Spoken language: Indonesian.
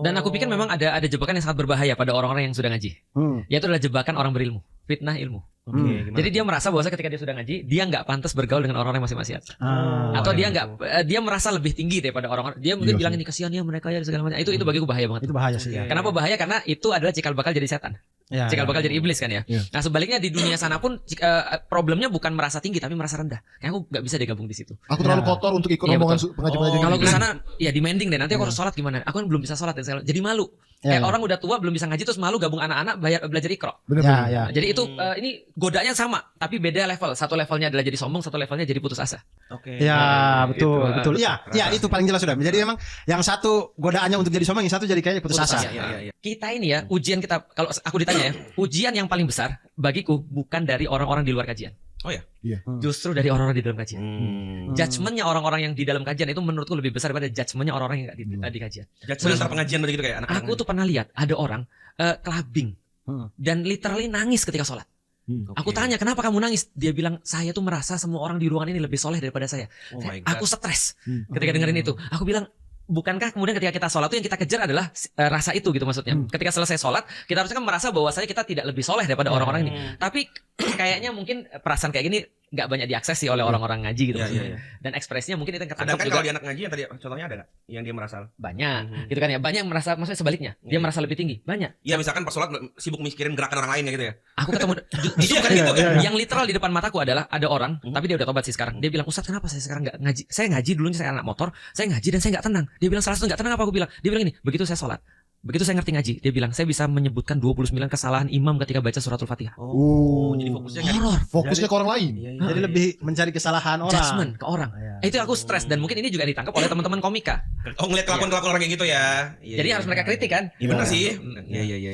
Dan aku pikir memang ada jebakan yang sangat berbahaya pada orang-orang yang sudah ngaji. Yaitu adalah jebakan orang berilmu, fitnah ilmu. Jadi dia merasa bahwa ketika dia sudah ngaji, dia nggak pantas bergaul dengan orang-orang yang masih maksiat. Atau dia merasa lebih tinggi daripada orang-orang. Dia mungkin bilang ini kasihan ya mereka ya segala macam. Itu bagiku bahaya banget. Itu bahaya sih. Kenapa bahaya? Karena itu adalah cikal bakal jadi setan. Cikal bakal jadi iblis kan ya. Nah sebaliknya di dunia sana pun problemnya bukan merasa tinggi tapi merasa rendah. Kayak aku nggak bisa deh gabung di situ. Aku terlalu kotor untuk ikut rombongan pengajian. Kalau ke sana ya demanding deh. Nanti aku harus sholat gimana? Aku kan belum bisa sholat dan jadi malu. Kayak orang udah tua belum bisa ngaji terus malu gabung anak-anak belajar Iqra. Jadi itu ini godanya sama tapi beda level. Satu levelnya adalah jadi sombong, satu levelnya jadi putus asa. Ya betul. Ya itu paling jelas sudah. Jadi memang yang satu godaannya untuk jadi sombong, yang satu jadi kayaknya putus asa. Kita ini ya ujian kita, kalau aku ditanya ya, ujian yang paling besar bagiku bukan dari orang-orang di luar kajian. Oh ya? Justru dari orang-orang di dalam kajian. Judgementnya orang-orang yang di dalam kajian itu menurutku lebih besar daripada judgementnya orang-orang yang nggak di kajian. Judgement antar pengajian begitu kayak anak-anak. Aku tuh pernah lihat ada orang clubbing dan literally nangis ketika sholat. Aku tanya kenapa kamu nangis? Dia bilang saya tuh merasa semua orang di ruangan ini lebih soleh daripada saya. Aku stres ketika dengerin itu. Aku bilang bukankah kemudian ketika kita sholat itu yang kita kejar adalah rasa itu gitu maksudnya. Ketika selesai sholat kita harusnya kan merasa bahwa kita tidak lebih soleh daripada orang-orang ini. Tapi kayaknya mungkin perasaan kayak gini nggak banyak diakses sih oleh orang-orang ngaji gitu maksudnya. Dan ekspresinya mungkin itu yang ketangkap juga. Sedangkan kalau di anak ngaji yang tadi contohnya ada nggak yang dia merasa banyak gitu kan ya, banyak yang merasa maksudnya sebaliknya dia merasa lebih tinggi banyak. Ya misalkan pas sholat sibuk mikirin gerakan orang lain gitu ya. Aku ketemu justru bukan gitu kan. Yang literal di depan mataku adalah ada orang tapi dia udah tobat sih sekarang. Dia bilang Ustaz kenapa saya sekarang nggak ngaji? Saya ngaji dulunya saya anak motor, saya ngaji dan saya nggak tenang. Dia bilang salah satu nggak tenang apa? Aku bilang dia bilang ini begitu saya sholat. Begitu saya ngerti ngaji, dia bilang saya bisa menyebutkan 29 kesalahan imam ketika baca suratul Fatihah. Jadi fokusnya horor. Fokusnya ke orang lain. Jadi lebih mencari kesalahan orang. Judgment ke orang. Itu aku stres dan mungkin ini juga ditangkap oleh teman-teman komika. ngeliat kelakuan orang kayak gitu ya. Jadi harus mereka kritik kan? Iya benar sih. Iya.